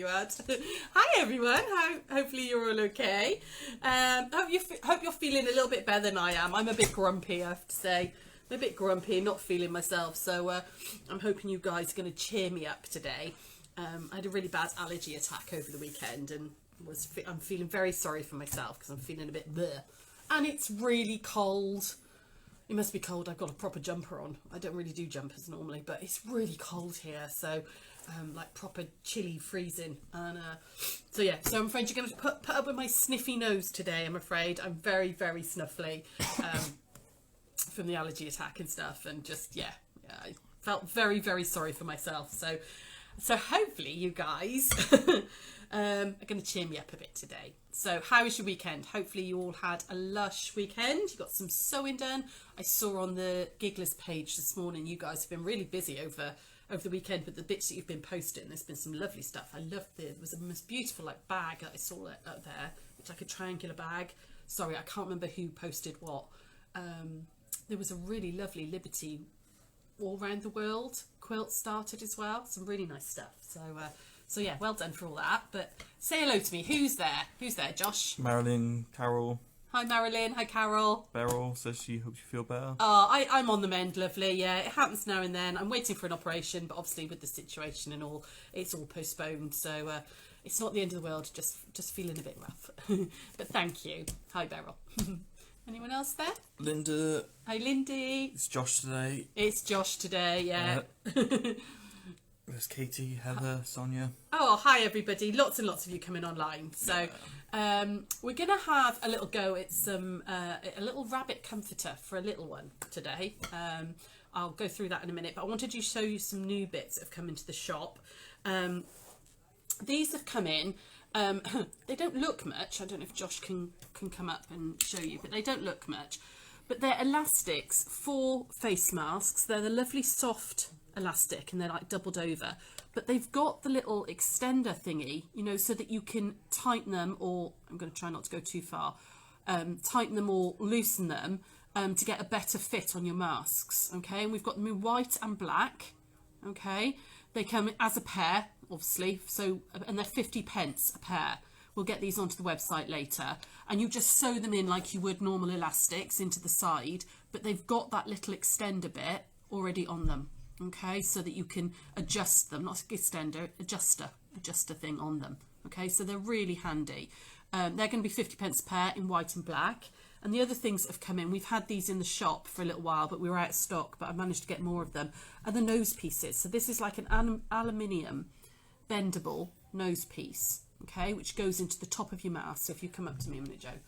you had. Hi everyone. Hopefully you're all okay. Hope you're feeling a little bit better than I am. I'm a bit grumpy, I have to say. I'm a bit grumpy and not feeling myself. So I'm hoping you guys are going to cheer me up today. I had a really bad allergy attack over the weekend and I'm feeling very sorry for myself because I'm feeling a bit bleh. And it's really cold. It must be cold. I've got a proper jumper on. I don't really do jumpers normally, but it's really cold here. So, like proper chilly, freezing. And so yeah, so I'm afraid you're going to put up with my sniffy nose today, I'm afraid. I'm very, very snuffly from the allergy attack and stuff. And just, yeah, I felt very, very sorry for myself. So hopefully you guys are going to cheer me up a bit today. So how was your weekend? Hopefully you all had a lush weekend. You got some sewing done. I saw on the Gigglers page this morning you guys have been really busy over the weekend with the bits that you've been posting. There's been some lovely stuff. I loved it. There was a most beautiful like bag that I saw up there. It's like a triangular bag. Sorry, I can't remember who posted what. There was a really lovely Liberty all around the world quilt started as well. Some really nice stuff. So yeah, well done for all that. But say hello to me. Who's there? Who's there, Josh? Marilyn, Carol. Hi, Marilyn. Hi, Carol. Beryl says she hopes you feel better. Oh, I'm on the mend, lovely. Yeah, it happens now and then. I'm waiting for an operation, but obviously with the situation and all, it's all postponed. So it's not the end of the world. Just feeling a bit rough. But thank you. Hi, Beryl. Anyone else there? Linda. Hi, Lindy. It's Josh today. It's Josh today. Yeah. There's Katie, Heather, Sonia. Oh, hi everybody. Lots and lots of you coming online. So we're going to have a little go at some a little rabbit comforter for a little one today. I'll go through that in a minute, but I wanted to show you some new bits that have come into the shop. These have come in. They don't look much. I don't know if Josh can come up and show you, but they don't look much. But they're elastics for face masks. They're the lovely soft elastic and they're like doubled over, but they've got the little extender thingy, you know, so that you can tighten them, or I'm going to try not to go too far, tighten them or loosen them to get a better fit on your masks. Okay, and we've got them in white and black. Okay, they come as a pair, obviously, so, and they're 50p a pair. We'll get these onto the website later, and you just sew them in like you would normal elastics into the side, but they've got that little extender bit already on them. Okay, so that you can adjust them, not extender, adjuster thing on them. Okay, so they're really handy. They're going to be 50p a pair in white and black. And the other things that have come in, we've had these in the shop for a little while, but we were out of stock, but I managed to get more of them, are the nose pieces. So this is like an aluminium bendable nose piece, okay, which goes into the top of your mask. So if you come up to me a minute, Joe.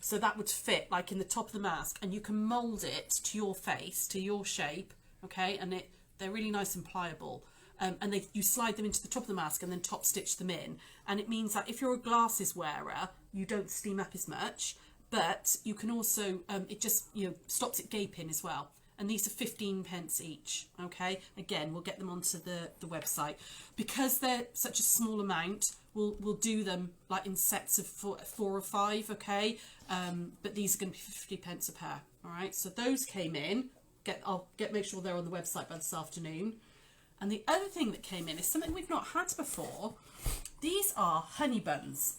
So that would fit like in the top of the mask, and you can mould it to your face, to your shape, okay, and they're really nice and pliable, and you slide them into the top of the mask and then top stitch them in, and it means that if you're a glasses wearer you don't steam up as much, but you can also it just, you know, stops it gaping as well. And these are 15p each. Okay, again, we'll get them onto the website. Because they're such a small amount, we'll do them like in sets of four or five. Okay, but these are going to be 50p a pair. All right, so those came in. I'll make sure they're on the website by this afternoon. And the other thing that came in is something we've not had before. These are honey buns,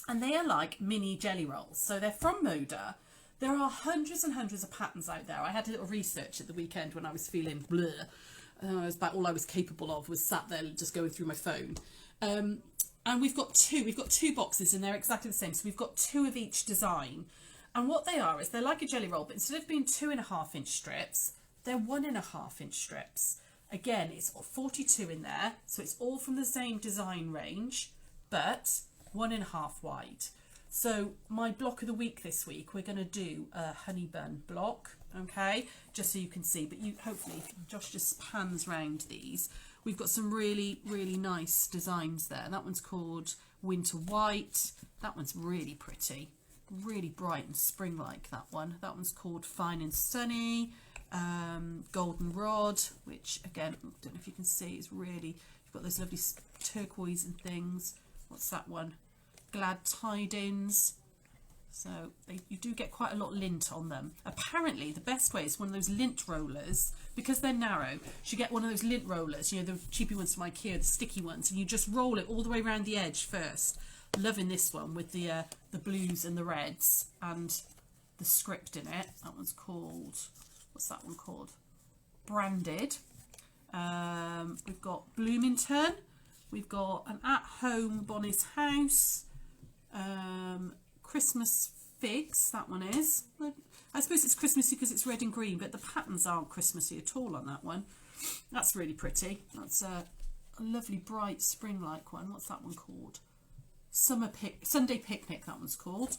and they are like mini jelly rolls. So they're from Moda. There are hundreds and hundreds of patterns out there. I had a little research at the weekend when I was feeling blur. It was about all I was capable of was sat there just going through my phone. And we've got two boxes, and they're exactly the same. So we've got two of each design. And what they are is they're like a jelly roll, but instead of being 2.5-inch strips, they're 1.5-inch strips. Again, it's 42 in there, so it's all from the same design range, but 1.5 wide. So my block of the week this week, we're going to do a honey bun block, okay, just so you can see. But you hopefully, if Josh just pans round these, we've got some really, really nice designs there. That one's called Winter White. That one's really pretty. Really bright and spring-like, that one. That one's called Fine and Sunny. Golden Rod, which again, I don't know if you can see, is really, you've got those lovely turquoise and things. What's that one? Glad Tidings. So you do get quite a lot of lint on them. Apparently the best way is one of those lint rollers, because they're narrow. You should get one of those lint rollers, you know, the cheapy ones from IKEA, the sticky ones, and you just roll it all the way around the edge first. Loving this one with the blues and the reds and the script in it. That one's called, what's that one called? Branded. We've got Bloomington. We've got an at-home Bonnie's House. Christmas figs, that one is. I suppose it's Christmassy because it's red and green, but the patterns aren't Christmassy at all on that one. That's really pretty. That's a lovely bright spring-like one. What's that one called? Sunday Picnic, that one's called.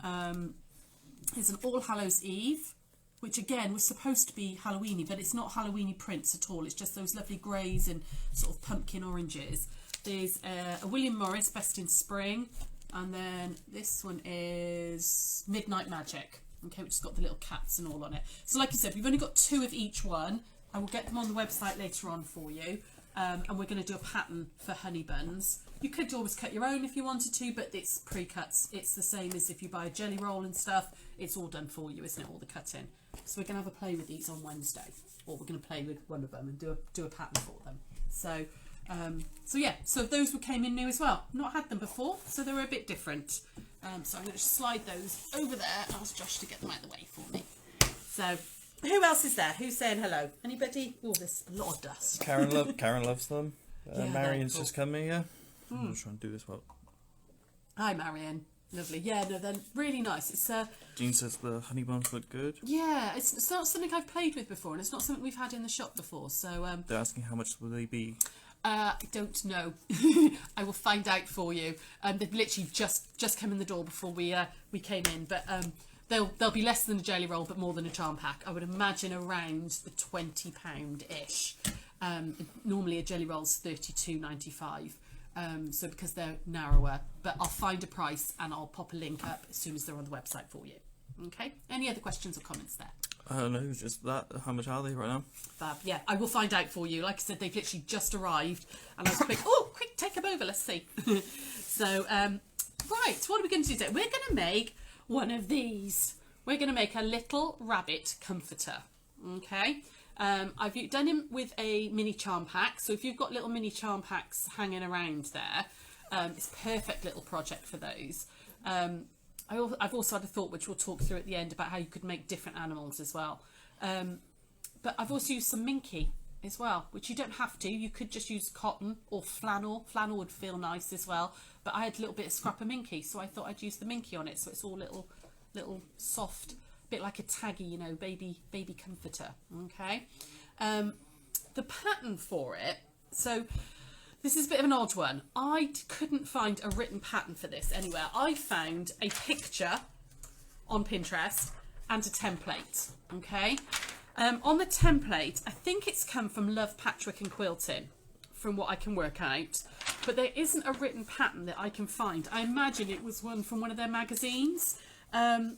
It's an All Hallows Eve, which again was supposed to be Halloweeny, but it's not Halloweeny prints at all. It's just those lovely greys and sort of pumpkin oranges. There's a William Morris Basting Spring. And then this one is Midnight Magic, okay, which has got the little cats and all on it. So like I said, we've only got 2 of each one. I will get them on the website later on for you. And we're going to do a pattern for honey buns. You could always cut your own if you wanted to, but it's pre-cuts. It's the same as if you buy a jelly roll and stuff. It's all done for you, isn't it, all the cutting. So we're going to have a play with these on Wednesday. Or we're going to play with one of them and do a pattern for them. So... so those came in new as well. Not had them before, so they were a bit different. So I'm going to slide those over there. Ask Josh to get them out of the way for me. So who else is there? Who's saying hello? Anybody? Oh, there's a lot of dust. Karen loves them. Yeah, Marion's cool. just coming here. I'm just trying to do this well. Hi, Marion. Lovely. Yeah, no, they're really nice. It's Jean says the honey buns look good. yeah, it's not something I've played with before, and it's not something we've had in the shop before. So They're asking how much will they be. I don't know. I will find out for you. They've literally just come in the door before we came in, but they'll be less than a jelly roll, but more than a charm pack. I would imagine around the £20-ish. Normally a jelly roll's $32.95. So because they're narrower, but I'll find a price and I'll pop a link up as soon as they're on the website for you. Okay. Any other questions or comments there? I don't know, just that. How much are they right now? Fab. Yeah, I will find out for you. Like I said, they've literally just arrived, and I was quick. Oh, quick, take them over. Let's see. So, right, what are we going to do today? We're going to make one of these. We're going to make a little rabbit comforter. Okay. I've done him with a mini charm pack. So if you've got little mini charm packs hanging around there, it's a perfect little project for those. I've also had a thought, which we'll talk through at the end, about how you could make different animals as well. But I've also used some minky as well, which you don't have to. You could just use cotton or flannel. Flannel would feel nice as well. But I had a little bit of scrap of minky, so I thought I'd use the minky on it. So it's all little soft, bit like a taggy, you know, baby comforter. Okay. The pattern for it. So this is a bit of an odd one. I couldn't find a written pattern for this anywhere. I found a picture on Pinterest and a template, okay? On the template, I think it's come from Love Patchwork and Quilting, from what I can work out. But there isn't a written pattern that I can find. I imagine it was one from one of their magazines. I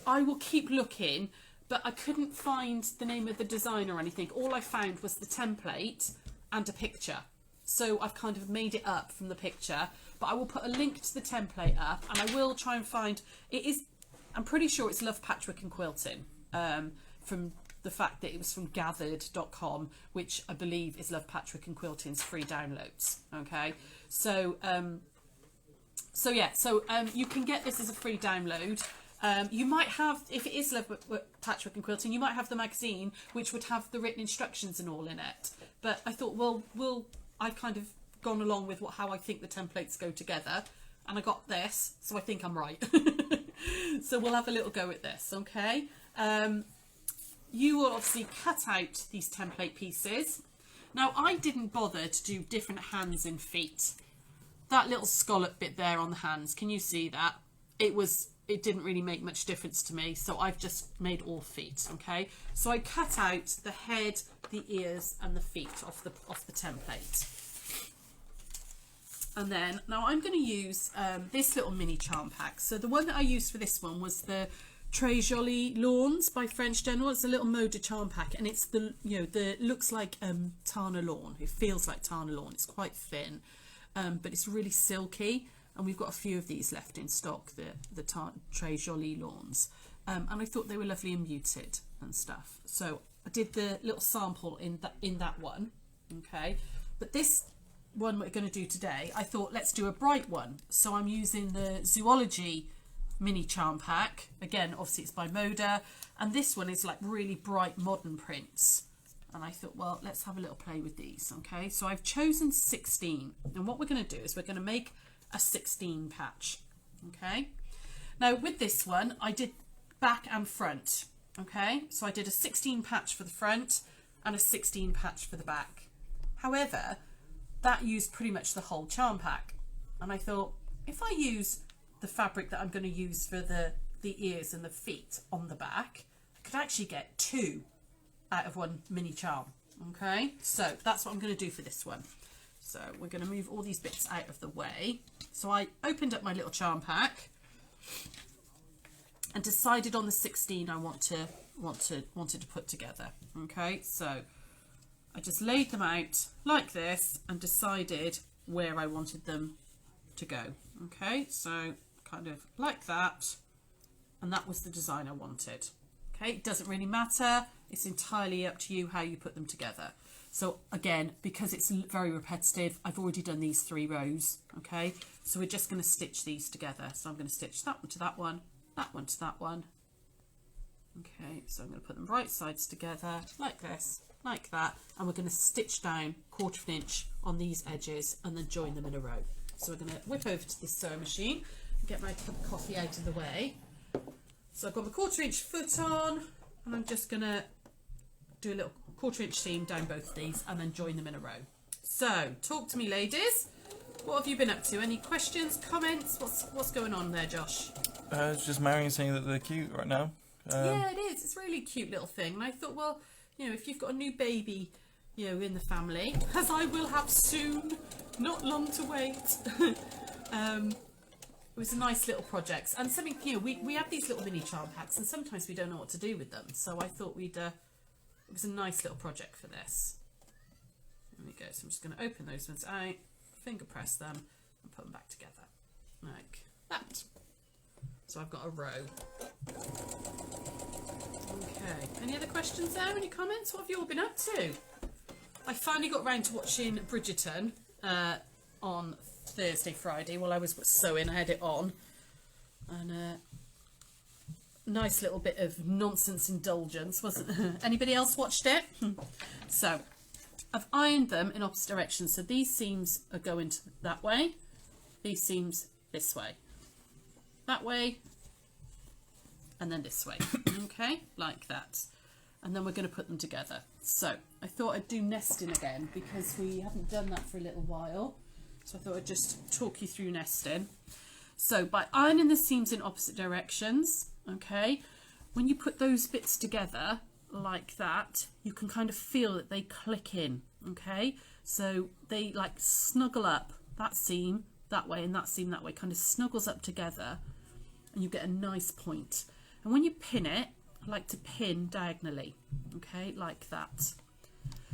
will keep looking, but I couldn't find the name of the designer or anything. All I found was the template and a picture. So I've kind of made it up from the picture, but I will put a link to the template up, and I will try and find, it is, I'm pretty sure it's Love Patchwork and Quilting, from the fact that it was from gathered.com, which I believe is Love Patchwork and Quilting's free downloads. Okay, so you can get this as a free download. You might have, if it is Love Patchwork and Quilting, you might have the magazine, which would have the written instructions and all in it. But I thought, well, I've kind of gone along with how I think the templates go together, and I got this, so I think I'm right. So we'll have a little go at this, okay? You will obviously cut out these template pieces. Now, I didn't bother to do different hands and feet. That little scallop bit there on the hands, can you see that? It didn't really make much difference to me, so I've just made all feet, okay? So I cut out the head, the ears and the feet off the template. And then, now I'm going to use this little mini charm pack. So the one that I used for this one was the Très Jolie Lawns by French General. It's a little mode de charm pack, and it's looks like Tana lawn. It feels like Tana lawn. It's quite thin, but it's really silky. and we've got a few of these left in stock, the Très Jolie Lawns, and I thought they were lovely and muted and stuff. So I did the little sample in that one, okay. But this one we're going to do today, I thought let's do a bright one. So I'm using the Zoology mini charm pack. Again, obviously it's by Moda, and this one is like really bright modern prints. And I thought, well, let's have a little play with these, okay? So I've chosen 16, and what we're going to do is we're going to make a 16 patch, okay? Now with this one, I did back and front, okay? So I did a 16 patch for the front and a 16 patch for the back. However, that used pretty much the whole charm pack, and I thought if I use the fabric that I'm going to use for the ears and the feet on the back, I could actually get 2 out of 1 mini charm, okay? So that's what I'm going to do for this one. So we're going to move all these bits out of the way. So I opened up my little charm pack and decided on the 16 I wanted to put together, okay? So I just laid them out like this and decided where I wanted them to go, okay? So kind of like that, and that was the design I wanted, okay? It doesn't really matter, it's entirely up to you how you put them together. So again, because it's very repetitive, I've already done these 3 rows, okay? So we're just going to stitch these together. So I'm going to stitch that one to that one to that one. Okay, so I'm going to put them right sides together like this, like that, and we're going to stitch down 1/4 of an inch on these edges and then join them in a row. So we're going to whip over to this sewing machine and get my cup of coffee out of the way. So I've got my 1/4 inch foot on, and I'm just going to do a little 1/4 inch seam down both of these and then join them in a row. So talk to me, ladies. What have you been up to? Any questions, comments? What's going on there, Josh? It's just Marion saying that they're cute right now. Yeah, it is. It's a really cute little thing. And I thought, well, you know, if you've got a new baby, you know, in the family, as I will have soon, not long to wait. It was a nice little project. And something, you know, we have these little mini charm packs, and sometimes we don't know what to do with them. So I thought it was a nice little project for this. There we go. So I'm just going to open those ones out, finger press them, and put them back together like that. So I've got a row. Okay. Any other questions there? Any comments? What have you all been up to? I finally got round to watching Bridgerton on Thursday, Friday while I was sewing. I had it on, and nice little bit of nonsense indulgence, wasn't it? Anybody else watched it? So I've ironed them in opposite directions. So these seams are going that way, these seams this way, that way, and then this way. Okay, like that. And then we're going to put them together. So I thought I'd do nesting again because we haven't done that for a little while. So I thought I'd just talk you through nesting. So by ironing the seams in opposite directions, okay, when you put those bits together like that, you can kind of feel that they click in, okay? So they like snuggle up, that seam that way and that seam that way, kind of snuggles up together, and you get a nice point. And when you pin it, I like to pin diagonally, okay, like that.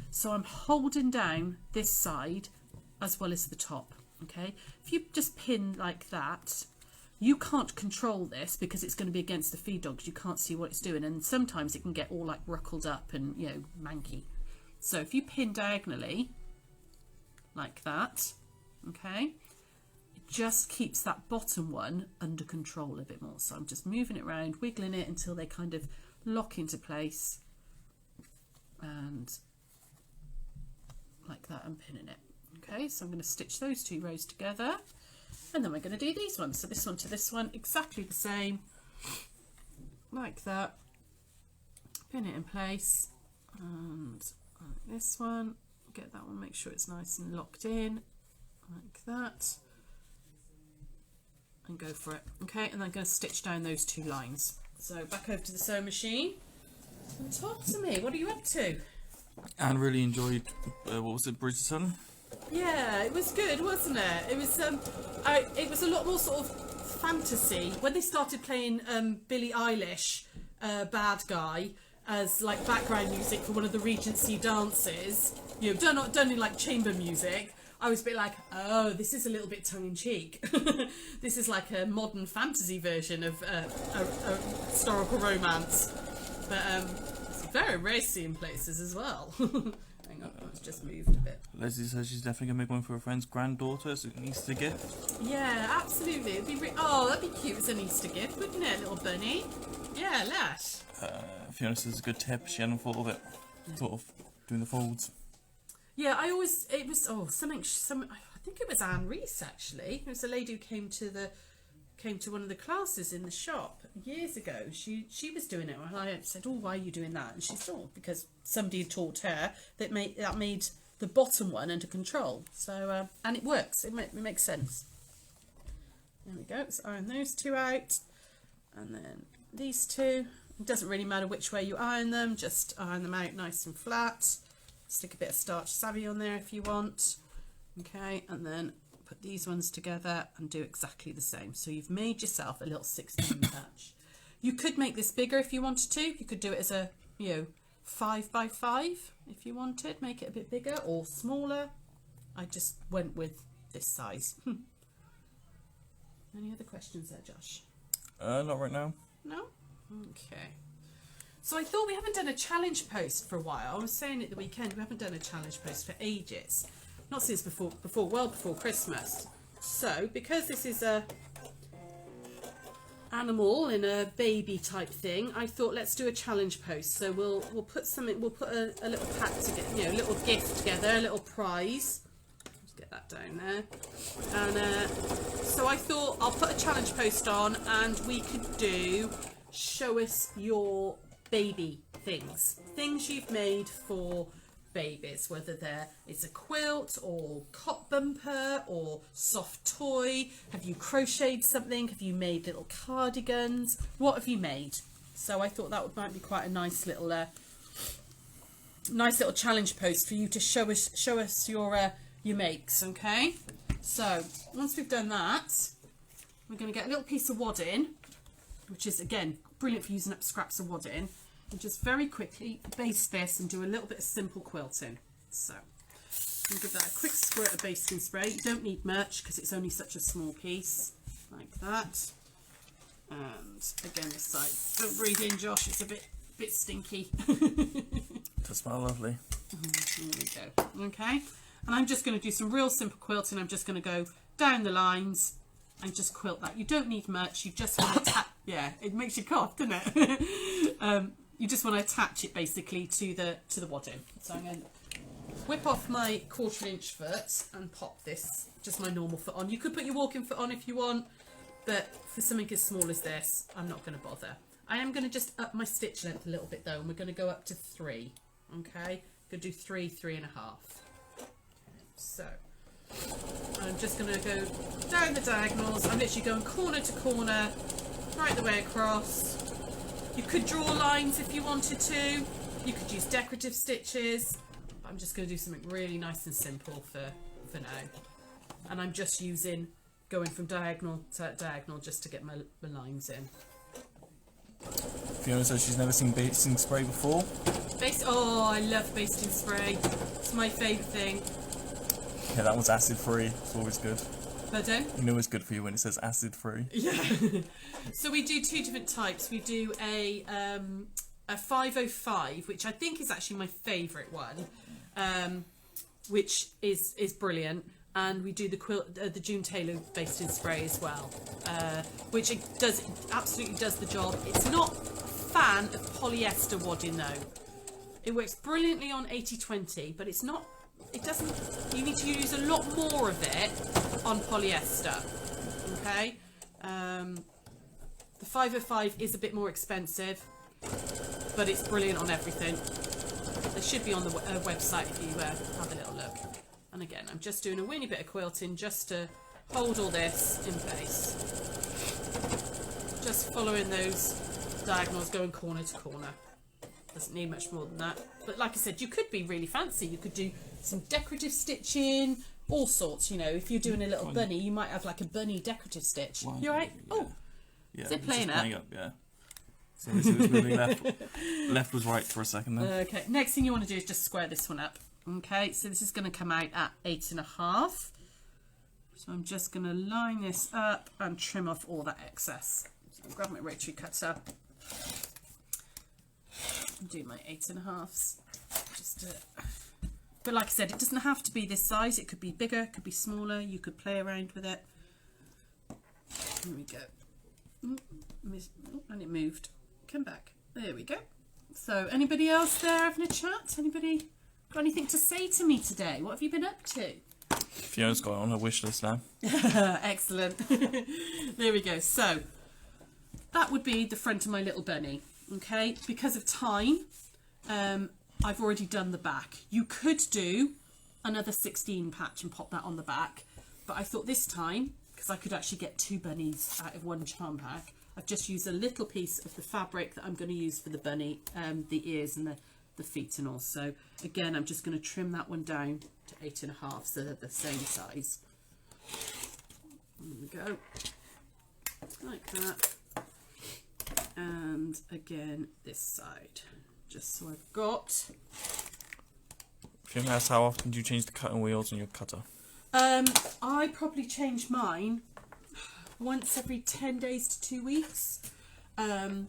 So I'm holding down this side as well as the top, okay? If you just pin like that, you can't control this because it's going to be against the feed dogs. You can't see what it's doing, and sometimes it can get all like ruckled up and, you know, manky. So if you pin diagonally like that, okay, it just keeps that bottom one under control a bit more. So I'm just moving it around, wiggling it until they kind of lock into place, and like that, I'm pinning it. Okay, so I'm going to stitch those 2 rows together, and then we're going to do these ones. So this one to this one, exactly the same, like that. Pin it in place, and like this one, get that one, make sure it's nice and locked in, like that, and go for it. Okay, and then I'm going to stitch down those 2 lines. So back over to the sewing machine, and talk to me. What are you up to? Anne really enjoyed, what was it, Bridgerton? Yeah, it was good, wasn't it? It was a lot more sort of fantasy. When they started playing Billie Eilish, Bad Guy, as like background music for one of the Regency dances, you know, done in like chamber music, I was a bit like, oh, this is a little bit tongue-in-cheek. This is like a modern fantasy version of a historical romance. But it's very racy in places as well. Hang on, it's just moved a bit. Leslie says she's definitely going to make one for her friend's granddaughter as an Easter gift. Yeah, absolutely. It'd be that'd be cute as an Easter gift, wouldn't it, little bunny? Yeah, Lash. Fiona says it's a good tip. She hadn't thought of it. Sort of doing the folds. Yeah, I think it was Anne Reese actually. It was a lady who came to one of the classes in the shop years ago. She was doing it, and I said, "Oh, why are you doing that?" And she said, "Oh, because somebody had taught her that made the bottom one under control." So and it works. It makes sense. There we go. So iron those two out, and then these two. It doesn't really matter which way you iron them. Just iron them out nice and flat. Stick a bit of starch savvy on there if you want. Okay, and then put these ones together and do exactly the same. So you've made yourself a little 16 patch. You could make this bigger if you wanted to. You could do it as a 5 by 5 if you wanted. Make it a bit bigger or smaller. I just went with this size. Any other questions there, Josh? Not right now. No? Okay. So I thought we haven't done a challenge post for a while. I was saying at the weekend we haven't done a challenge post for ages. Not since well before Christmas. So because this is a animal in a baby type thing, I thought let's do a challenge post. So we'll put something. We'll put a little pack together, a little gift together, a little prize. Let's get that down there. And so I thought I'll put a challenge post on, and we could do show us your baby things you've made for babies, whether it's a quilt or cot bumper or soft toy. Have you crocheted something? Have you made little cardigans? What have you made? So I thought that might be quite a nice little challenge post for you to show us your makes. Okay, so once we've done that, we're going to get a little piece of wadding, which is again brilliant for using up scraps of wadding, and just very quickly baste this and do a little bit of simple quilting. So I'll give that a quick squirt of basting spray. You don't need much because it's only such a small piece, like that. And again this side, don't breathe in, Josh, it's a bit stinky. Does smell lovely. Here we go. Okay, and I'm just going to do some real simple quilting. I'm just going to go down the lines and just quilt that. You don't need much. You just want to yeah, it makes you cough, doesn't it? You just want to attach it basically to the wadding. So I'm going to whip off my 1/4 inch foot and pop this, just my normal foot on. You could put your walking foot on if you want, but for something as small as this, I'm not going to bother. I am going to just up my stitch length a little bit though, and we're going to go up to 3. Okay, going to do 3.5. So I'm just going to go down the diagonals. I'm literally going corner to corner, right the way across. You could draw lines if you wanted to. You could use decorative stitches. But I'm just going to do something really nice and simple for now. And I'm just going from diagonal to diagonal just to get my lines in. Fiona says she's never seen basting spray before. Oh, I love basting spray. It's my favourite thing. Yeah, that one's acid free. It's always good. Pardon? You know it's good for you when it says acid free. Yeah. So we do 2 different types. We do a 505, which I think is actually my favourite one, which is brilliant. And we do the June Taylor basting spray as well, which absolutely does the job. It's not a fan of polyester wadding though. It works brilliantly on 80/20, but it's not. It doesn't. You need to use a lot more of it on polyester. Okay. The 505 is a bit more expensive, but it's brilliant on everything. They should be on the website if you have a little look. And again, I'm just doing a weeny bit of quilting just to hold all this in place. Just following those diagonals, going corner to corner. Doesn't need much more than that. But like I said, you could be really fancy. You could do some decorative stitching, all sorts. If you're doing a little bunny, you might have like a bunny decorative stitch. Well, you alright? Yeah. Oh, yeah, is it playing up? Yeah. So it was moving left. Left was right for a second then. Okay, next thing you want to do is just square this one up. Okay, so this is going to come out at 8.5. So I'm just going to line this up and trim off all that excess. So I'll grab my rotary cutter and do my 8.5s. But like I said, it doesn't have to be this size. It could be bigger, it could be smaller. You could play around with it. There we go. And it moved. Come back. There we go. So anybody else there having a chat? Anybody got anything to say to me today? What have you been up to? Fiona's got it on her wish list now. Excellent. There we go. So that would be the front of my little bunny. Okay, because of time, I've already done the back. You could do another 16 patch and pop that on the back, but I thought this time, because I could actually get 2 bunnies out of 1 charm pack, I've just used a little piece of the fabric that I'm going to use for the bunny, the ears and the feet and all. So again, I'm just going to trim that one down to 8.5 so they're the same size. There we go, like that. And again this side, just so I've got. Fiona asks, how often do you change the cutting wheels on your cutter? I probably change mine once every 10 days to 2 weeks. You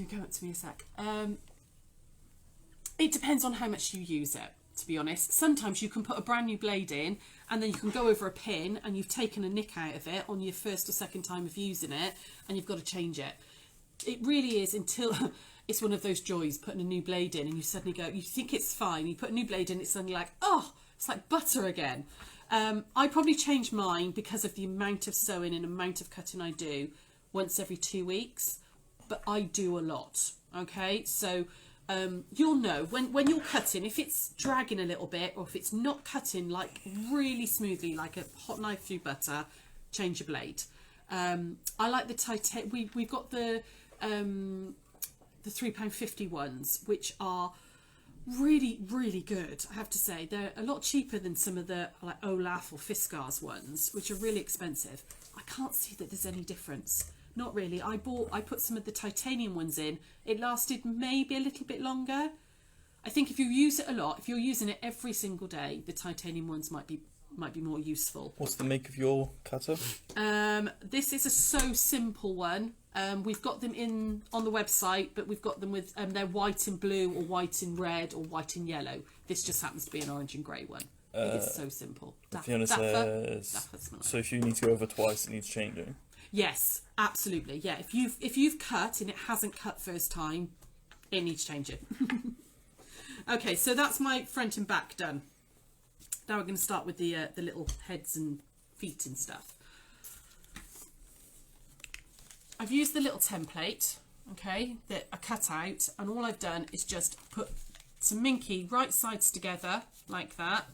go up to me a sec. It depends on how much you use it, to be honest. Sometimes you can put a brand new blade in and then you can go over a pin and you've taken a nick out of it on your first or second time of using it and you've got to change it. It really is until it's one of those joys, putting a new blade in and you suddenly go, you think it's fine, you put a new blade in, it's suddenly like, oh, it's like butter again. I probably change mine because of the amount of sewing and amount of cutting I do once every 2 weeks, but I do a lot. Okay, so you'll know when you're cutting, if it's dragging a little bit or if it's not cutting like really smoothly like a hot knife through butter, change your blade. I like the titanium. We've got the £3.50 ones, which are really, really good. I have to say they're a lot cheaper than some of the like Olaf or Fiskars ones, which are really expensive. I can't see that there's any difference. Not really. I put some of the titanium ones in. It lasted maybe a little bit longer. I think if you use it a lot, if you're using it every single day, the titanium ones might be more useful. What's the make of your cutter? This is a So Simple one. We've got them in on the website, but we've got them with they're white and blue or white and red or white and yellow. This just happens to be an orange and grey one. It is so simple. Fiona says, so if you need to go over twice, it needs changing. Yes, absolutely. Yeah, if you've cut and it hasn't cut first time, it needs changing. Okay, so that's my front and back done. Now we're going to start with the little heads and feet and stuff. I've used the little template, okay, that I cut out, and all I've done is just put some minky right sides together like that,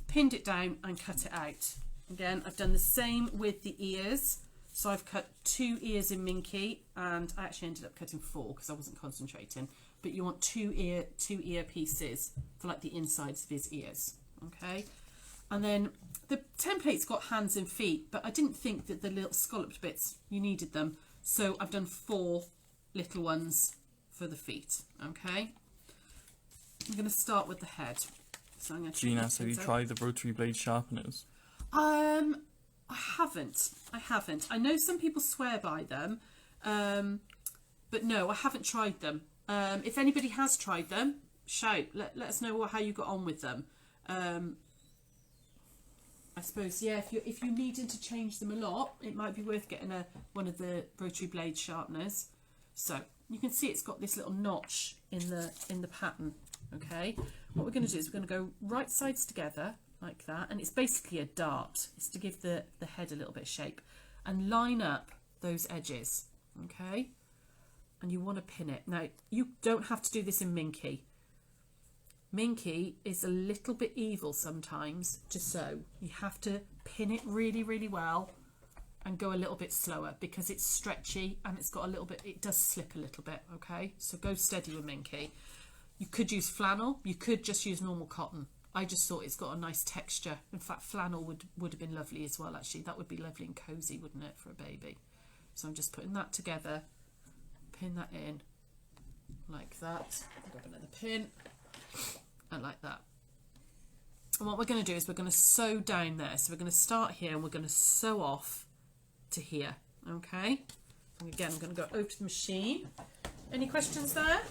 pinned it down and cut it out. Again, I've done the same with the ears. So I've cut 2 ears in minky, and I actually ended up cutting 4 because I wasn't concentrating. But you want 2 ear pieces for like the insides of his ears, okay? And then the template's got hands and feet, but I didn't think that the little scalloped bits, you needed them. So I've done 4 little ones for the feet, okay? I'm going to start with the head. So I'm going to Gina, have you tried the rotary blade sharpeners? I haven't. I know some people swear by them, but no, I haven't tried them. If anybody has tried them, shout. Let us know how you got on with them. I suppose, yeah, if you're needing to change them a lot, it might be worth getting one of the rotary blade sharpeners. So you can see it's got this little notch in the pattern. Okay, what we're going to do is we're going to go right sides together like that, and it's basically a dart. It's to give the head a little bit of shape, and line up those edges. Okay, and you want to pin it. Now you don't have to do this in minky. Minky is a little bit evil sometimes to sew. You have to pin it really, really well and go a little bit slower because it's stretchy and it's got a little bit, it does slip a little bit, okay? So go steady with minky. You could use flannel, you could just use normal cotton. I just thought it's got a nice texture. In fact, flannel would have been lovely as well, actually. That would be lovely and cosy, wouldn't it, for a baby? So I'm just putting that together, pin that in like that. Grab another pin. like that. And what we're going to do is we're going to sew down there. So we're going to start here and we're going to sew off to here. Okay. And again, I'm going to go over to the machine. Any questions there?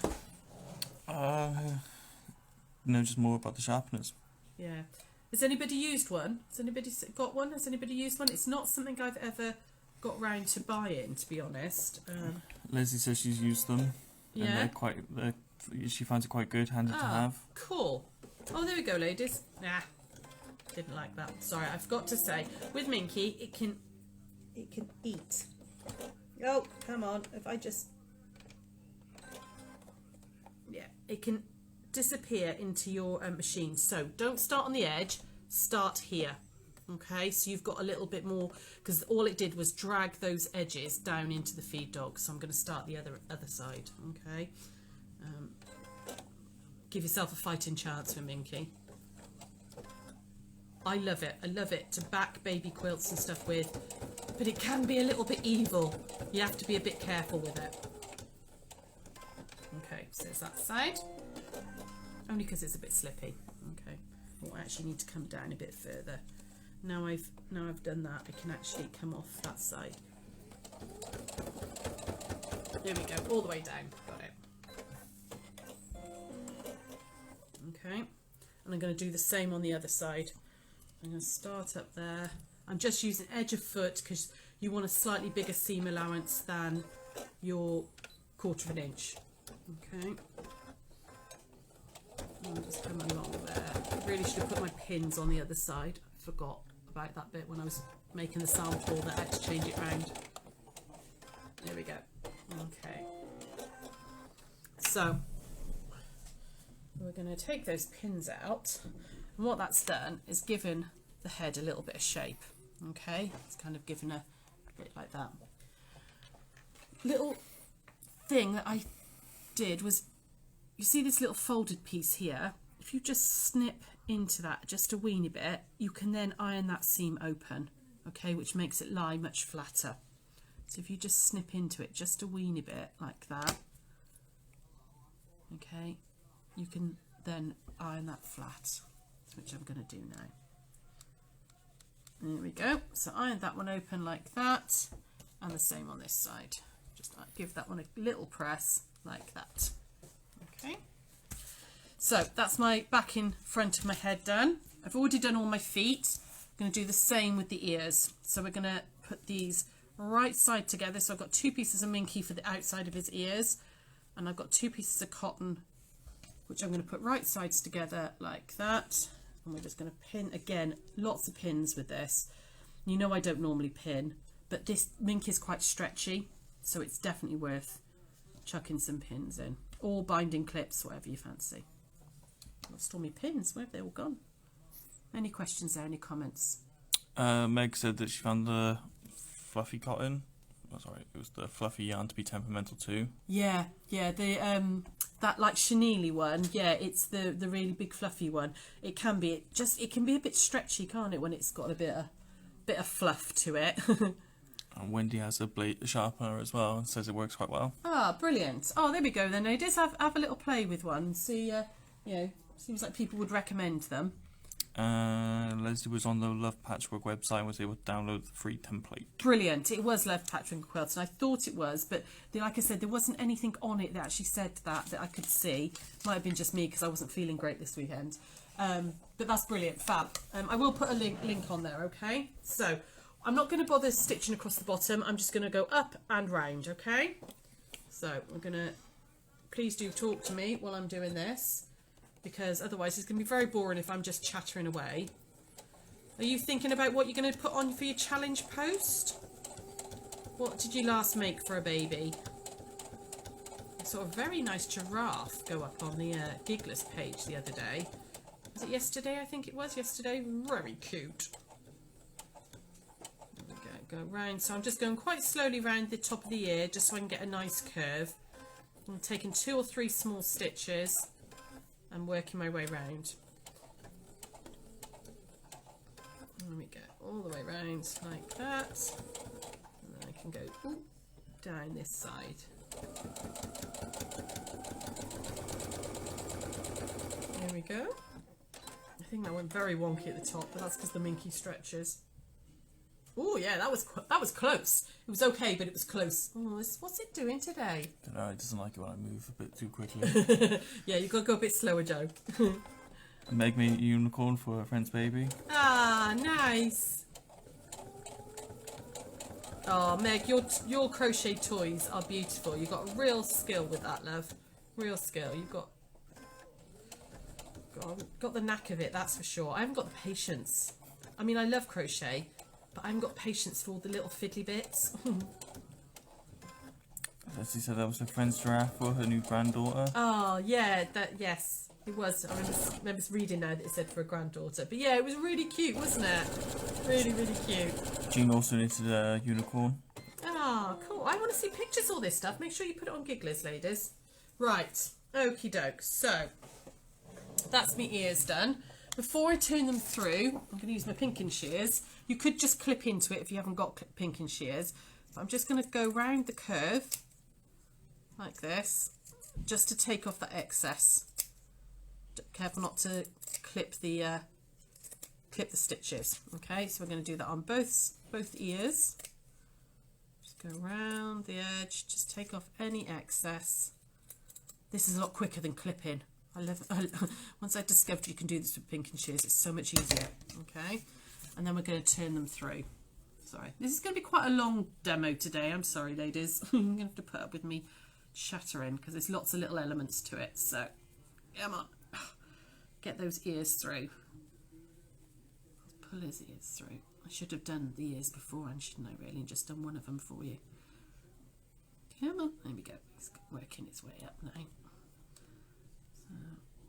No, just more about the sharpeners. Yeah. Has anybody used one? Has anybody got one? Has anybody used one? It's not something I've ever got round to buying, to be honest. Leslie says she's used them. Yeah. And she finds it quite good, handy to have. Cool. Oh, there we go, ladies. Nah, didn't like that. Sorry, I forgot to say. With Minky, it can eat. Oh, come on. If I just... Yeah, it can disappear into your machine. So don't start on the edge. Start here. Okay, so you've got a little bit more, because all it did was drag those edges down into the feed dog. So I'm going to start the other side. Okay. Give yourself a fighting chance with Minky. I love it. I love it to back baby quilts and stuff with, but it can be a little bit evil. You have to be a bit careful with it. Okay, so there's that side. Only because it's a bit slippy. Okay. Oh, I actually need to come down a bit further. Now I've done that, it can actually come off that side. There we go, all the way down. Got it. Okay, and I'm going to do the same on the other side. I'm going to start up there. I'm just using edge of foot because you want a slightly bigger seam allowance than your 1/4 inch. Okay. I'll just come along there. I really should have put my pins on the other side. I forgot about that bit when I was making the sample that I had to change it round. There we go. Okay. So we're going to take those pins out, and what that's done is given the head a little bit of shape. Okay, it's kind of given a bit like that. Little thing that I did was, you see this little folded piece here? If you just snip into that just a weeny bit, you can then iron that seam open, okay, which makes it lie much flatter. So if you just snip into it just a weeny bit like that, okay, you can then iron that flat, which I'm going to do now. There we go. So iron that one open like that, and the same on this side. Just give that one a little press like that. Okay. So that's my back in front of my head done. I've already done all my feet. I'm going to do the same with the ears. So we're going to put these right side together. So I've got 2 pieces of Minky for the outside of his ears, and I've got 2 pieces of cotton, which I'm going to put right sides together like that. And we're just going to pin, again, lots of pins with this. You know I don't normally pin, but this Minky is quite stretchy, so it's definitely worth chucking some pins in, or binding clips, whatever you fancy. Lost all my pins, where have they all gone? Any questions there, any comments? Meg said that she found the fluffy cotton. Oh, sorry, it was the fluffy yarn to be temperamental too. Yeah, the that like chenille one. Yeah, it's the really big fluffy one. It can be it can be a bit stretchy, can't it, when it's got a bit of fluff to it. And Wendy has a blade sharpener as well and says it works quite well. Ah, brilliant. Oh, there we go then. It does have a little play with one. See, you know, seems like people would recommend them. Leslie was on the Love Patchwork website and was able to download the free template. Brilliant. It was Love Patchwork Quilts, and I thought it was, but like I said, there wasn't anything on it that actually said that I could see. Might have been just me because I wasn't feeling great this weekend. But that's brilliant. Fab. I will put a link on there, okay? So I'm not going to bother stitching across the bottom. I'm just going to go up and round, okay? So we're going to, please do talk to me while I'm doing this, because otherwise it's going to be very boring if I'm just chattering away. Are you thinking about what you're going to put on for your challenge post? What did you last make for a baby? I saw a very nice giraffe go up on the Gigless page the other day. Was it yesterday? I think it was yesterday. Very cute. There we go. Go round. So I'm just going quite slowly round the top of the ear just so I can get a nice curve. I'm taking 2 or 3 small stitches and working my way round. There we go, all the way round like that. And then I can go down this side. Here we go. I think that went very wonky at the top, but that's because the minky stretches. Oh yeah, that was close. It was okay, but it was close. Oh, what's it doing today? I don't know, it doesn't like it when I move a bit too quickly. Yeah, you've got to go a bit slower, Joe. Meg made a unicorn for her friend's baby. Ah, nice. Oh, Meg, your crochet toys are beautiful. You've got real skill with that, love. Real skill. You've got the knack of it, that's for sure. I haven't got the patience. I mean, I love crochet, but I haven't got patience for all the little fiddly bits. Leslie said that was her friend's giraffe for her new granddaughter. Oh, yeah, yes, it was. I remember reading now that it said for a granddaughter. But yeah, it was really cute, wasn't it? Really, really cute. Jean also knitted a unicorn. Ah, cool. I want to see pictures of all this stuff. Make sure you put it on Gigglers, ladies. Right, okie doke. So, that's my ears done. Before I turn them through, I'm going to use my pinking shears. You could just clip into it if you haven't got pinking shears. But I'm just going to go round the curve like this, just to take off that excess. Careful not to clip the stitches. Okay, so we're going to do that on both ears. Just go round the edge, just take off any excess. This is a lot quicker than clipping. Once I discovered you can do this with pinking shears, it's so much easier. Okay, and then we're going to turn them through. Sorry, this is going to be quite a long demo today. I'm sorry, ladies. I'm going to have to put up with me shattering because there's lots of little elements to it. So, come on, get those ears through. Let's pull his ears through. I should have done the ears before, and shouldn't I really, and just done one of them for you. Come on, there we go. It's working its way up now.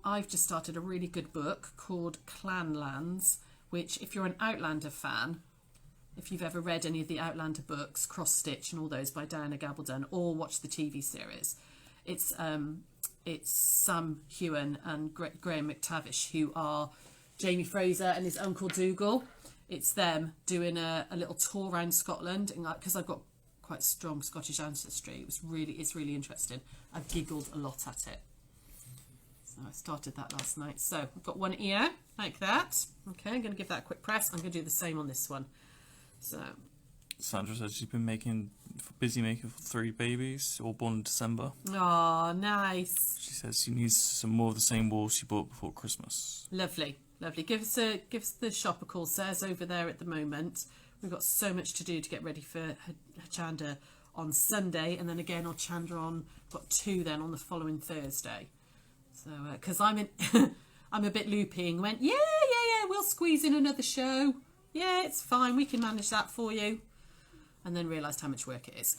I've just started a really good book called Clanlands, which if you're an Outlander fan, if you've ever read any of the Outlander books, Cross Stitch and all those by Diana Gabaldon, or watched the TV series, it's Sam Hewen and Graham McTavish, who are Jamie Fraser and his uncle Dougal. It's them doing a little tour around Scotland, and because I've got quite strong Scottish ancestry, it's really interesting. I've giggled a lot at it. So I started that last night. So I've got one ear like that. Okay, I'm going to give that a quick press. I'm going to do the same on this one. So Sandra said she's been busy making for 3 babies, all born in December. Oh, nice. She says she needs some more of the same wool she bought before Christmas. Lovely, lovely. Give us the shop a call. Sarah's over there at the moment. We've got so much to do to get ready for Hachanda on Sunday, and then again on Chandra got 2 then on the following Thursday. So, because I'm a bit loopy and went, yeah, we'll squeeze in another show. Yeah, it's fine. We can manage that for you. And then realised how much work it is.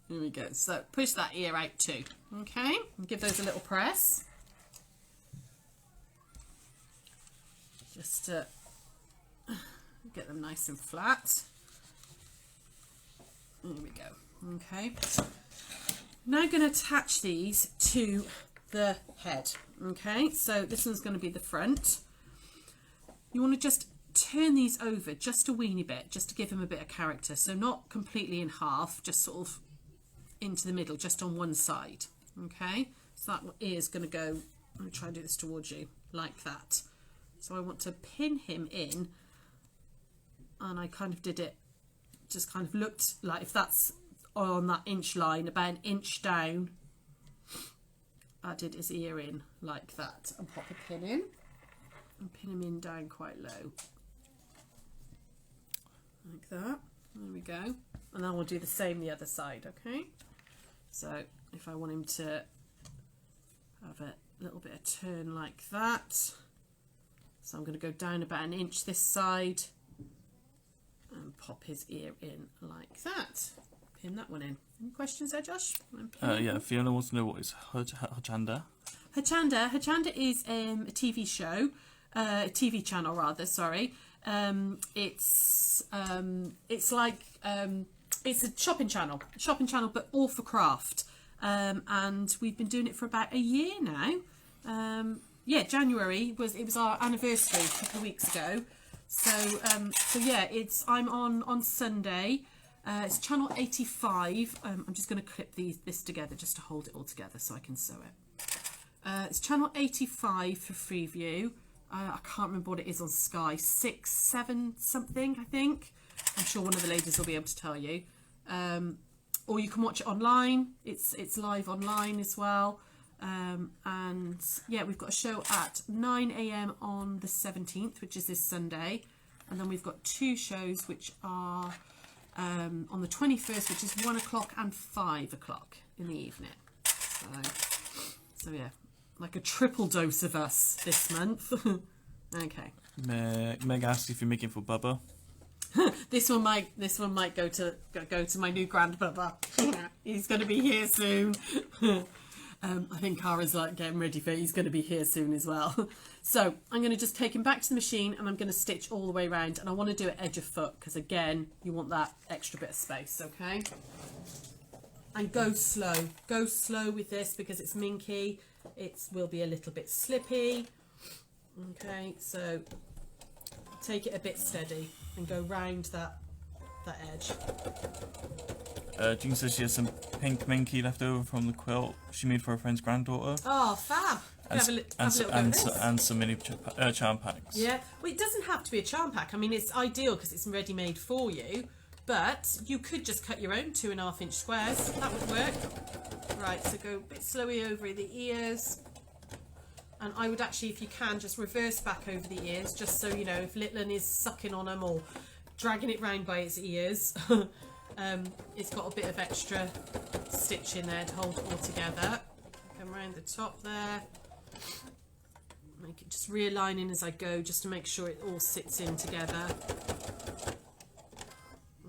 Here we go. So push that ear out too. Okay, and give those a little press. Just to get them nice and flat. There we go. Okay. Now I'm going to attach these to the head. Okay, so this one's going to be the front. You want to just turn these over just a weeny bit, just to give them a bit of character. So not completely in half, just sort of into the middle, just on one side. Okay, so that ear is going to go, I'm going to try and do this towards you, like that. So I want to pin him in, and I kind of did it, just kind of looked like if that's on that inch line, about an inch down, I did his ear in like that, and pop a pin in, and pin him in down quite low. Like that. There we go. And then we'll do the same the other side, okay? So if I want him to have a little bit of turn like that, so I'm going to go down about an inch this side and pop his ear in like that. Pin that one in. Any questions there, Josh? Yeah, Fiona wants to know what is Hachanda. Hachanda is a TV show, a TV channel rather. Sorry, it's like it's a shopping channel, but all for craft. And we've been doing it for about a year now. Yeah, January was our anniversary a couple of weeks ago. So yeah, I'm on Sunday. It's channel 85. I'm just going to clip this together just to hold it all together so I can sew it. It's channel 85 for Freeview. I can't remember what it is on Sky. 6, 7 something, I think. I'm sure one of the ladies will be able to tell you. Or you can watch it online. It's live online as well. And yeah, we've got a show at 9 AM on the 17th, which is this Sunday. And then we've got 2 shows which are on the 21st, which is 1 o'clock and 5 o'clock in the evening. So yeah, like a triple dose of us this month. Okay. Meg asked if you're making for Bubba. This one might go to my new grandmother. He's going to be here soon. I think Cara's like getting ready for it. He's going to be here soon as well. So I'm going to just take him back to the machine and I'm going to stitch all the way around. And I want to do it edge of foot because again, you want that extra bit of space. Okay. And go slow. Go slow with this because it's minky. It will be a little bit slippy. Okay. So take it a bit steady and go round that edge. Jean says she has some pink minky left over from the quilt she made for her friend's granddaughter. Oh, fab! And some mini charm packs. Yeah, well, it doesn't have to be a charm pack. I mean, it's ideal because it's ready made for you, but you could just cut your own 2.5-inch squares. That would work. Right, so go a bit slowly over the ears. And I would actually, if you can, just reverse back over the ears, just so you know if Litlin is sucking on them or dragging it round by its ears. It's got a bit of extra stitch in there to hold it all together. Come around the top there. Make it just realigning as I go, just to make sure it all sits in together.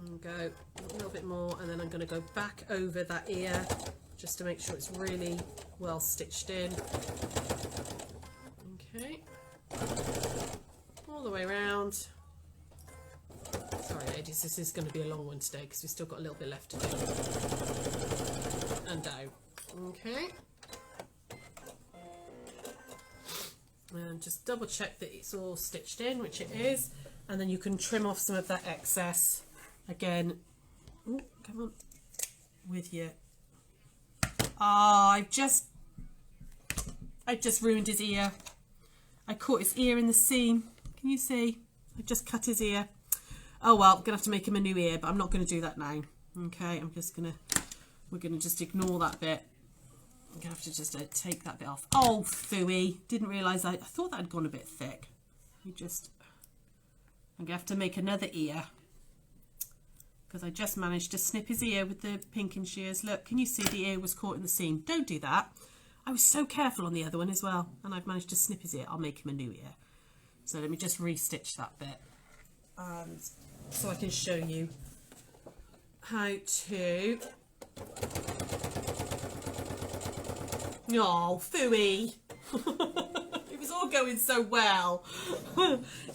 And go a little bit more, and then I'm going to go back over that ear, just to make sure it's really well stitched in. Okay. All the way around. Sorry ladies, this is going to be a long one today because we've still got a little bit left to do. And down. Okay. And just double check that it's all stitched in, which it is. And then you can trim off some of that excess. Again, ooh, come on, with you. Ah, I've just ruined his ear. I caught his ear in the seam. Can you see? I've just cut his ear. Oh well, I'm gonna have to make him a new ear, but I'm not gonna do that now. Okay, we're gonna just ignore that bit. I'm gonna have to just take that bit off. Oh, phooey! Didn't realise I thought that had gone a bit thick. I'm gonna have to make another ear because I just managed to snip his ear with the pinking shears. Look, can you see the ear was caught in the seam? Don't do that. I was so careful on the other one as well, and I've managed to snip his ear. I'll make him a new ear. So let me just restitch that bit. So I can show you how to... Oh, phooey! It was all going so well.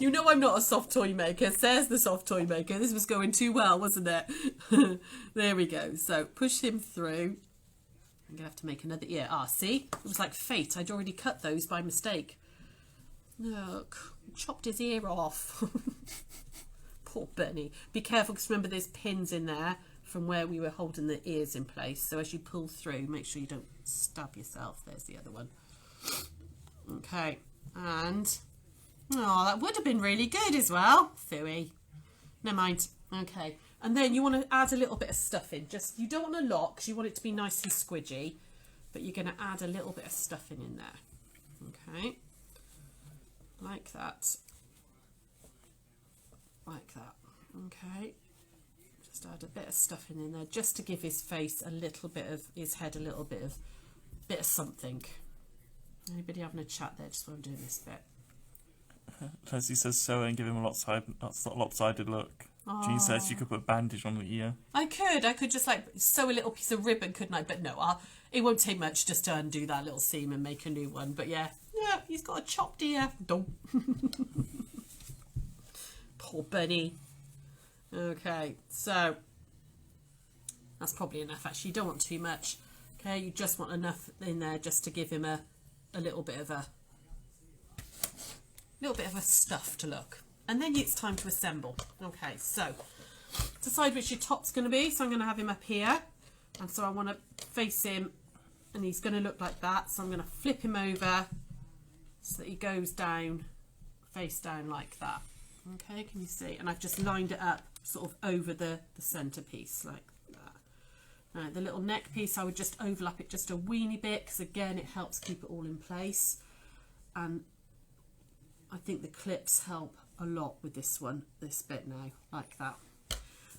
You know I'm not a soft toy maker. Says the soft toy maker. This was going too well, wasn't it? There we go. So push him through. I'm going to have to make another ear. Ah, see? It was like fate. I'd already cut those by mistake. Look, chopped his ear off. Poor Bernie. Be careful because remember there's pins in there from where we were holding the ears in place. So as you pull through, make sure you don't stab yourself. There's the other one. Okay, and oh, that would have been really good as well. Phooey. Never mind. Okay, and then you want to add a little bit of stuffing. Just you don't want a lot because you want it to be nice and squidgy, but you're going to add a little bit of stuffing in there. Okay, like that. Like that. Okay, just add a bit of stuffing in there just to give his face a little bit of his head, a little bit of something. Anybody having a chat there just while I'm doing this bit? Leslie says sew and give him a lopsided look. Oh. Jean says you could put a bandage on the ear. I could just like sew a little piece of ribbon, couldn't I? But no, it won't take much just to undo that little seam and make a new one. But yeah, he's got a chopped ear. Don't. Poor Bunny. Okay, so that's probably enough actually. You don't want too much. Okay, you just want enough in there just to give him a little bit of a stuffed look. And then it's time to assemble. Okay, so decide which your top's going to be. So I'm going to have him up here, and so I want to face him and he's going to look like that. So I'm going to flip him over so that he goes down, face down like that. Okay, can you see? And I've just lined it up sort of over the centerpiece like that. Now the little neck piece, I would just overlap it just a weeny bit, because again it helps keep it all in place. And I think the clips help a lot with this one, this bit now, like that.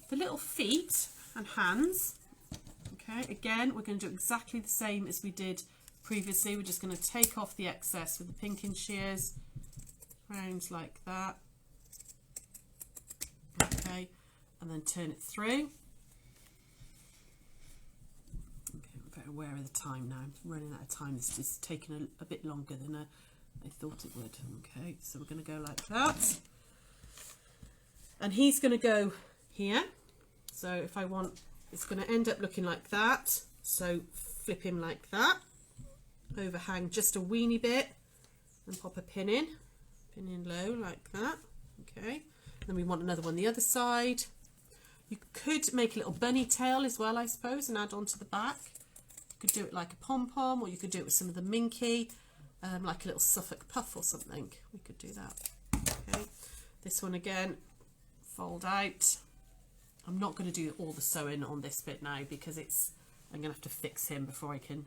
The little feet and hands, okay, again we're going to do exactly the same as we did previously. We're just going to take off the excess with the pinking shears, round like that, okay, and then turn it through. Okay, I'm very aware of the time now. I'm running out of time. This is taking a bit longer than I thought it would. Okay, so we're going to go like that, and he's going to go here. So if I want, it's going to end up looking like that. So flip him like that, overhang just a weeny bit, and pop a pin in low like that. Okay, then we want another one the other side. You could make a little bunny tail as well, I suppose, and add on to the back. You could do it like a pom-pom, or you could do it with some of the minky, like a little Suffolk puff or something. We could do that. Okay, this one again, fold out. I'm not going to do all the sewing on this bit now, because I'm going to have to fix him before I can,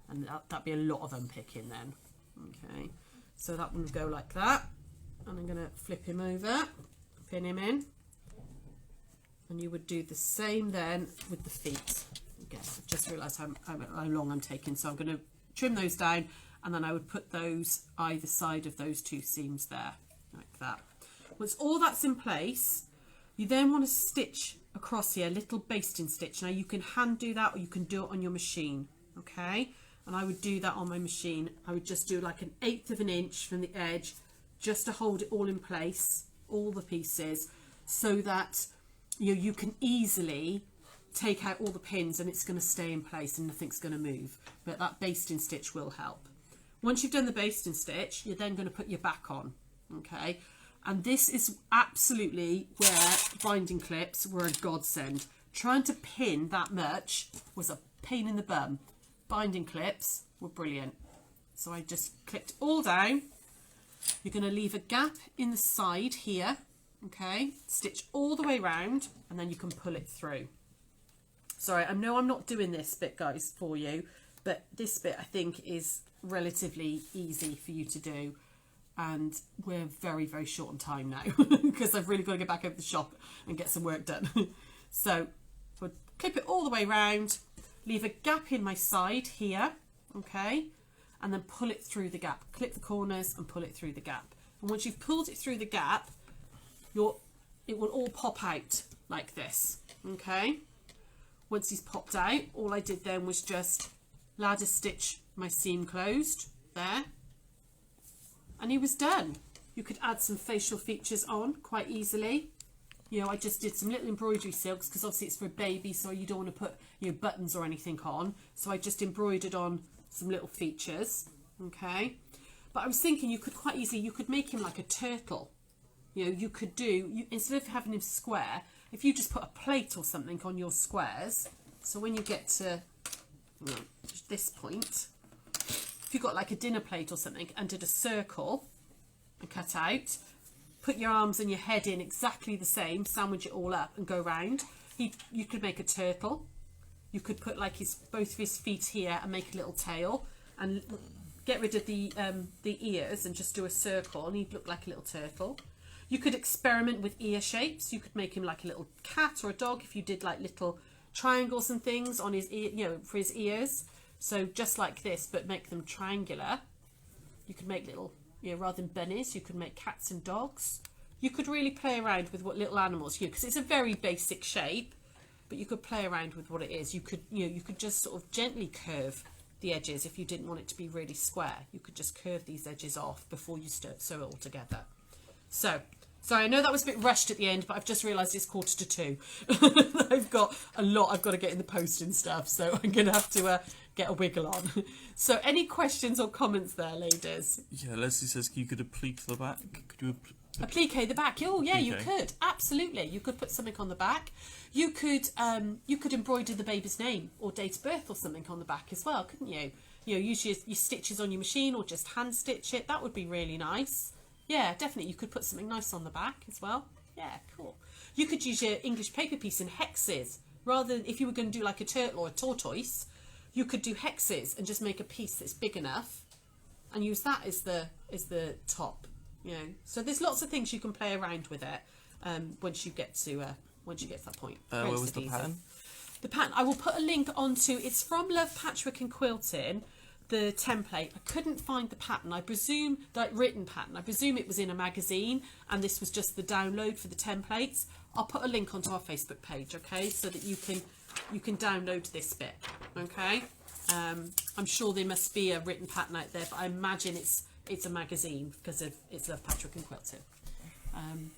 and that'd be a lot of unpicking then. Okay, so that one would go like that, and I'm going to flip him over, pin him in, and you would do the same then with the feet. Again, I've just realised how long I'm taking, so I'm going to trim those down, and then I would put those either side of those two seams there, like that. Once all that's in place, you then want to stitch across here a little basting stitch. Now you can hand do that, or you can do it on your machine, okay? And I would do that on my machine. I would just do like 1/8 of an inch from the edge, just to hold it all in place, all the pieces, so that you can easily take out all the pins and it's going to stay in place and nothing's going to move. But that basting stitch will help. Once you've done the basting stitch, you're then going to put your back on, okay? And this is absolutely where binding clips were a godsend. Trying to pin that much was a pain in the bum. Binding clips were brilliant. So I just clicked all down. You're going to leave a gap in the side here, okay? Stitch all the way round, and then you can pull it through. Sorry, I know I'm not doing this bit, guys, for you, but this bit I think is relatively easy for you to do. And we're very, very short on time now, because I've really got to get back over the shop and get some work done. So I'll clip it all the way round, leave a gap in my side here, okay, and then pull it through the gap. Clip the corners and pull it through the gap. And once you've pulled it through the gap, it will all pop out like this, okay. Once he's popped out, all I did then was just ladder stitch my seam closed there, and he was done. You could add some facial features on quite easily. You know, I just did some little embroidery silks, because obviously it's for a baby, so you don't want to put buttons or anything on. So I just embroidered on some little features, okay. But I was thinking you could quite easily, you could make him like a turtle. You could do, instead of having him square, if you just put a plate or something on your squares, so when you get to this point, if you've got like a dinner plate or something and did a circle and cut out, put your arms and your head in exactly the same, sandwich it all up and go round. You could make a turtle. You could put like both of his feet here and make a little tail, and get rid of the ears and just do a circle, and he'd look like a little turtle. You could experiment with ear shapes. You could make him like a little cat or a dog if you did like little triangles and things on his ear, for his ears. So just like this, but make them triangular. You could make little, rather than bunnies, you could make cats and dogs. You could really play around with what little animals because it's a very basic shape, but you could play around with what it is. You could, you could just sort of gently curve the edges if you didn't want it to be really square. You could just curve these edges off before you sew it all together. So, sorry, I know that was a bit rushed at the end, but I've just realised it's 1:45. I've got a lot I've got to get in the post and stuff, so I'm going to have to get a wiggle on. So any questions or comments there, ladies? Yeah, Leslie says you could pleat the back. Could you Applique the back. Oh yeah, you Applique. could. Absolutely. You could put something on the back. You could embroider the baby's name or date of birth or something on the back as well, couldn't you? You know, use your stitches on your machine or just hand stitch it. That would be really nice. Yeah, definitely. You could put something nice on the back as well. Yeah, cool. You could use your English paper piece in hexes. Rather than if you were going to do like a turtle or a tortoise, you could do hexes and just make a piece that's big enough and use that as the top. You know, so there's lots of things you can play around with it once you get to that point. Where was the pattern? The pattern I will put a link onto. It's from Love Patchwork and Quilting. The template. I couldn't find the pattern. I presume that written pattern. I presume it was in a magazine, and this was just the download for the templates. I'll put a link onto our Facebook page, okay, so that you can download this bit, okay. I'm sure there must be a written pattern out there, but I imagine it's a magazine because it's Love Patchwork and Quilting.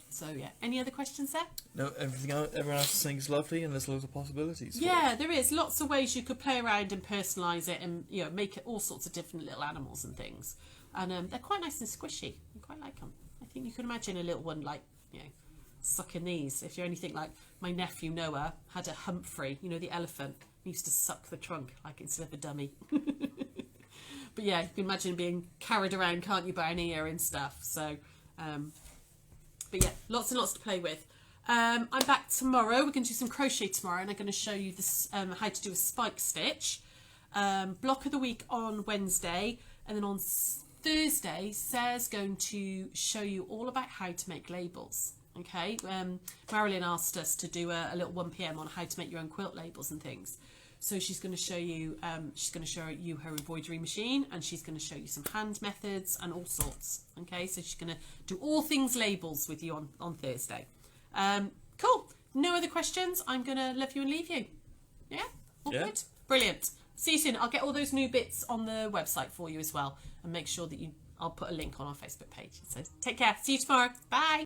So yeah, any other questions there? No, everyone else thinks lovely, and there's loads of possibilities. Yeah, there is lots of ways you could play around and personalise it, and you know, make it all sorts of different little animals and things. And they're quite nice and squishy. I quite like them. I think you can imagine a little one like, you know, sucking these. If you're anything like my nephew Noah had a Humphrey, you know, the elephant. He used to suck the trunk like instead of a dummy. But yeah, you can imagine being carried around, can't you, by an ear and stuff. So. But yeah, lots and lots to play with. I'm back tomorrow. We're going to do some crochet tomorrow, and I'm going to show you this how to do a spike stitch. Block of the week on Wednesday, and then on Thursday, Sarah's going to show you all about how to make labels. Okay, Marilyn asked us to do a little 1 PM on how to make your own quilt labels and things. So she's going to show you. She's going to show you her embroidery machine, and she's going to show you some hand methods and all sorts. Okay, so she's going to do all things labels with you on Thursday. Cool. No other questions. I'm going to love you and leave you. Yeah. All good. Brilliant. See you soon. I'll get all those new bits on the website for you as well, and make sure that I'll put a link on our Facebook page. So take care. See you tomorrow. Bye.